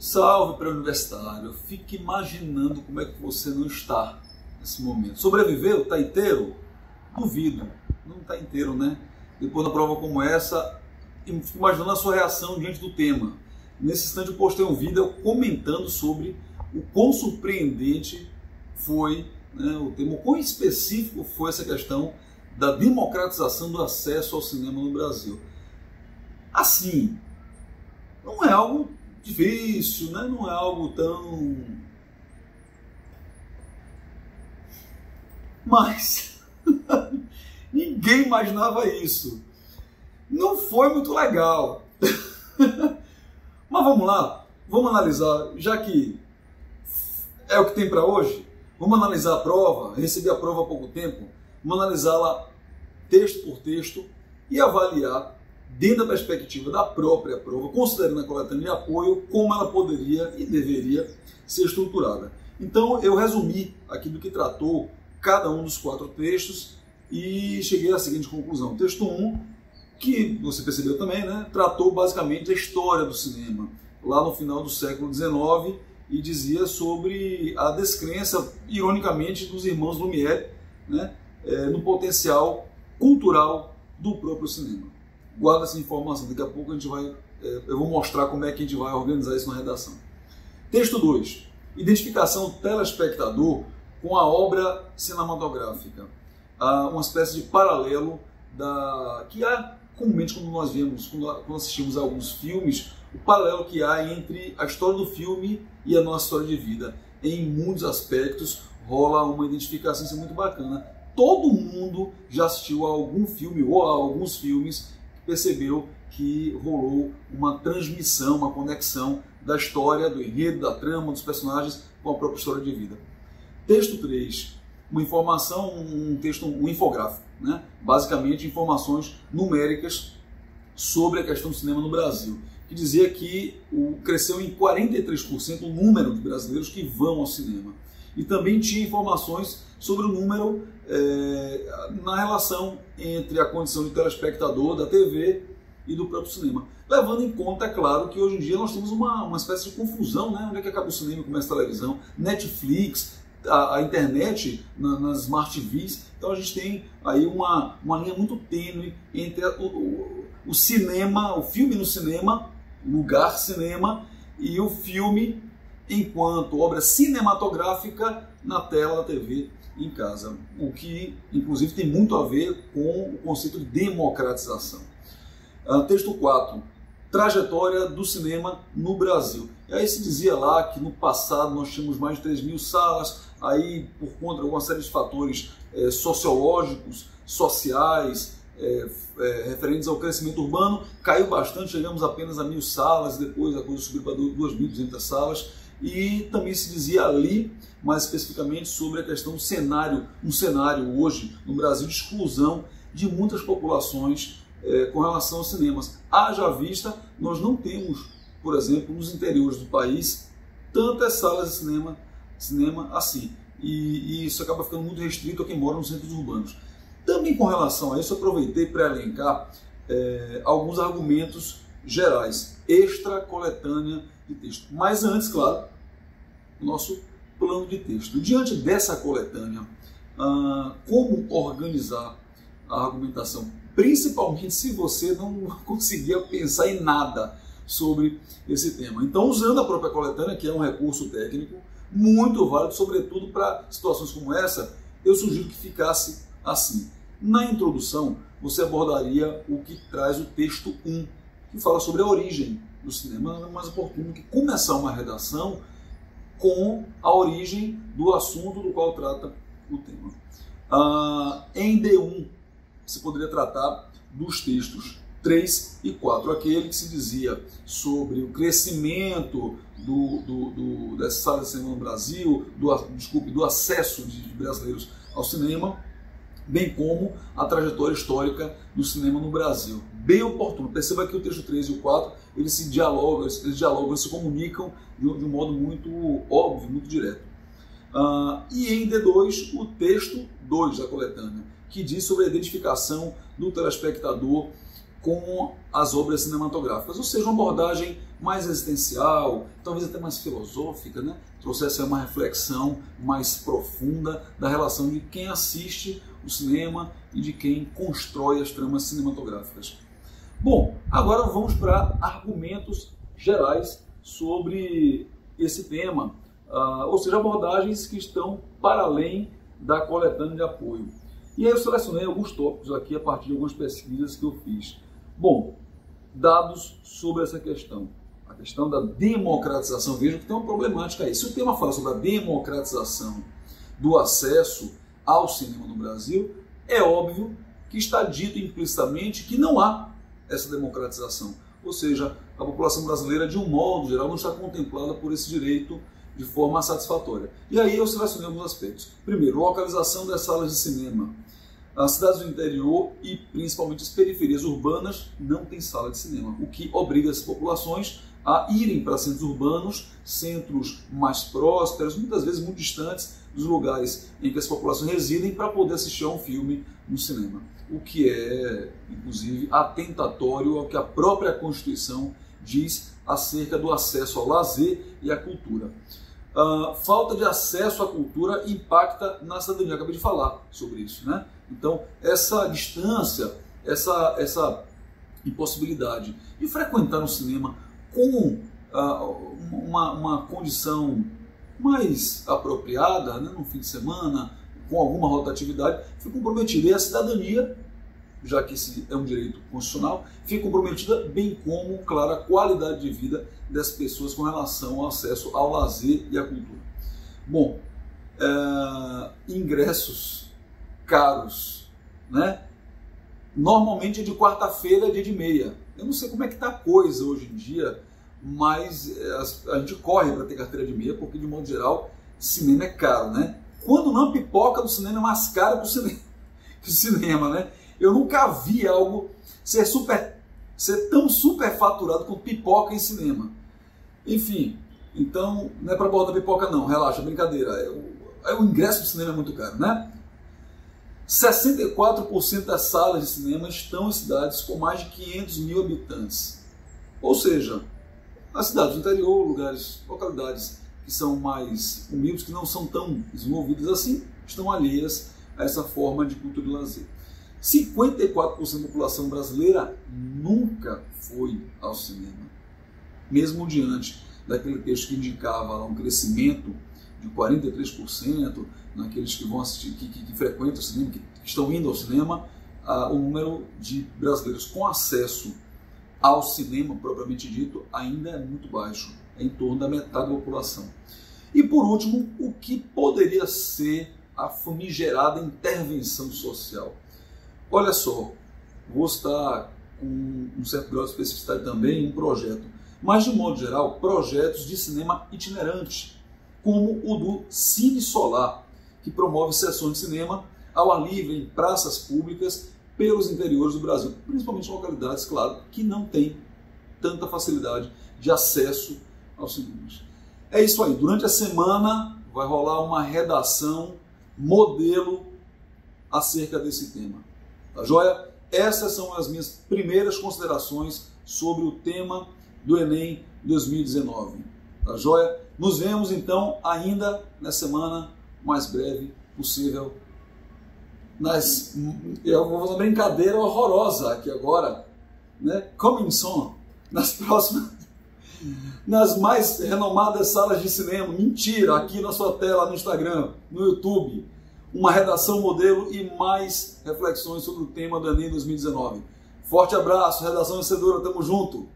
Salve pré-universitário, fique imaginando como é que você não está nesse momento. Sobreviveu? Está inteiro? Duvido, não está inteiro, né? Depois de uma prova como essa, fico imaginando a sua reação diante do tema. Nesse instante eu postei um vídeo comentando sobre o quão surpreendente foi, né, o tema, o quão específico foi essa questão da democratização do acesso ao cinema no Brasil. Assim, não é algo difícil, né? Não é algo tão... Mas ninguém imaginava isso. Não foi muito legal. Mas vamos lá, vamos analisar, já que é o que tem para hoje, vamos analisar a prova, recebi a prova há pouco tempo, vamos analisá-la texto por texto e avaliar dentro da perspectiva da própria prova, considerando a coletânea de apoio, como ela poderia e deveria ser estruturada. Então eu resumi aqui do que tratou cada um dos 4 textos e cheguei à seguinte conclusão. Texto 1, que você percebeu também, né, tratou basicamente a história do cinema, lá no final do século XIX, e dizia sobre a descrença, ironicamente, dos irmãos Lumière, né, no potencial cultural do próprio cinema. Guarda essa informação, daqui a pouco a gente vai, eu vou mostrar como é que a gente vai organizar isso na redação. Texto 2, identificação do telespectador com a obra cinematográfica, uma espécie de paralelo que há comumente quando nós vemos, quando assistimos a alguns filmes, o paralelo que há entre a história do filme e a nossa história de vida. Em muitos aspectos rola uma identificação, isso é muito bacana. Todo mundo já assistiu a algum filme ou a alguns filmes, percebeu que rolou uma transmissão, uma conexão da história, do enredo, da trama, dos personagens com a própria história de vida. Texto 3, uma informação, um infográfico, né? Basicamente informações numéricas sobre a questão do cinema no Brasil, que dizia que cresceu em 43% o número de brasileiros que vão ao cinema. E também tinha informações sobre o número na relação entre a condição de telespectador da TV e do próprio cinema. Levando em conta, é claro, que hoje em dia nós temos uma espécie de confusão, né? Onde é que acaba o cinema e começa a televisão? Netflix, a internet nas Smart TVs. Então a gente tem aí uma linha muito tênue entre o cinema, o filme no cinema, lugar cinema, e o filme enquanto obra cinematográfica na tela da TV em casa, o que inclusive tem muito a ver com o conceito de democratização. Texto 4, trajetória do cinema no Brasil. E aí se dizia lá que no passado nós tínhamos mais de 3.000 salas, aí por conta de uma série de fatores sociológicos, sociais, referentes ao crescimento urbano, caiu bastante, chegamos apenas a 1.000 salas, depois a coisa subiu para 2.200 salas, e também se dizia ali, mais especificamente, sobre a questão do cenário, um cenário hoje no Brasil de exclusão de muitas populações com relação aos cinemas. Haja vista, nós não temos, por exemplo, nos interiores do país, tantas salas de cinema assim, e isso acaba ficando muito restrito a quem mora nos centros urbanos. Também com relação a isso, aproveitei para elencar alguns argumentos gerais, extra coletânea de texto. Mas antes, claro, o nosso plano de texto. Diante dessa coletânea, como organizar a argumentação? Principalmente se você não conseguia pensar em nada sobre esse tema. Então, usando a própria coletânea, que é um recurso técnico muito válido, sobretudo para situações como essa, eu sugiro que ficasse assim. Na introdução, você abordaria o que traz o texto 1, que fala sobre a origem do cinema. Nada mais oportuno que começar uma redação com a origem do assunto do qual trata o tema. Em D1, você poderia tratar dos textos 3 e 4, aquele que se dizia sobre o crescimento dessa sala de cinema no Brasil, do acesso de brasileiros ao cinema, bem como a trajetória histórica do cinema no Brasil. Bem oportuno. Perceba que o texto 3 e o 4, eles dialogam, eles se comunicam de um modo muito óbvio, muito direto. E em D2, o texto 2 da coletânea, que diz sobre a identificação do telespectador com as obras cinematográficas, ou seja, uma abordagem mais existencial, talvez até mais filosófica, né? Trouxesse uma reflexão mais profunda da relação de quem assiste o cinema e de quem constrói as tramas cinematográficas. Bom, agora vamos para argumentos gerais sobre esse tema, ou seja, abordagens que estão para além da coletânea de apoio. E aí eu selecionei alguns tópicos aqui a partir de algumas pesquisas que eu fiz. Bom, dados sobre essa questão. A questão da democratização. Veja que tem uma problemática aí. Se o tema fala sobre a democratização do acesso ao cinema no Brasil, é óbvio que está dito implicitamente que não há essa democratização. Ou seja, a população brasileira, de um modo geral, não está contemplada por esse direito de forma satisfatória. E aí eu selecionei alguns aspectos. Primeiro, localização das salas de cinema. As cidades do interior e principalmente as periferias urbanas não têm sala de cinema, o que obriga as populações a irem para centros urbanos, centros mais prósperos, muitas vezes muito distantes dos lugares em que as populações residem, para poder assistir a um filme no cinema. O que é, inclusive, atentatório ao que a própria Constituição diz acerca do acesso ao lazer e à cultura. Falta de acesso à cultura impacta na cidadania. Eu acabei de falar sobre isso, né? Então, essa distância, essa impossibilidade de frequentar um cinema com uma condição mais apropriada, né, no fim de semana, com alguma rotatividade, fica comprometida. E a cidadania, já que esse é um direito constitucional, fica comprometida, bem como, claro, a qualidade de vida das pessoas com relação ao acesso ao lazer e à cultura. Bom, ingressos caros, né? Normalmente é de quarta-feira, dia de meia. Eu não sei como é que está a coisa hoje em dia, mas a gente corre para ter carteira de meia, porque, de modo geral, cinema é caro, né? Quando não, a pipoca do cinema é mais cara que o cinema, né? Eu nunca vi algo ser tão superfaturado quanto pipoca em cinema. Enfim, então não é para borda da pipoca não, relaxa, brincadeira. O ingresso do cinema é muito caro, né? 64% das salas de cinema estão em cidades com mais de 500 mil habitantes. Ou seja, nas cidades do interior, localidades que são mais humildes, que não são tão desenvolvidas assim, estão alheias a essa forma de cultura e lazer. 54% da população brasileira nunca foi ao cinema, mesmo diante daquele texto que indicava lá um crescimento de 43% naqueles que vão assistir, que frequentam o cinema, que estão indo ao cinema. O número de brasileiros com acesso ao cinema propriamente dito ainda é muito baixo, é em torno da metade da população. E por último, o que poderia ser a famigerada intervenção social? Olha só, vou estar com um certo grau de especificidade também em um projeto, mas de modo geral, projetos de cinema itinerante, como o do Cine Solar, que promove sessões de cinema ao ar livre em praças públicas pelos interiores do Brasil, principalmente em localidades, claro, que não têm tanta facilidade de acesso aos cinemas. É isso aí, durante a semana vai rolar uma redação modelo acerca desse tema. Tá joia? Essas são as minhas primeiras considerações sobre o tema do Enem 2019. Tá joia? Nos vemos então ainda na semana mais breve possível. Eu vou fazer uma brincadeira horrorosa aqui agora, né? Coming soon, nas mais renomadas salas de cinema. Mentira, aqui na sua tela, no Instagram, no YouTube. Uma redação modelo e mais reflexões sobre o tema do Enem 2019. Forte abraço, redação vencedora, tamo junto!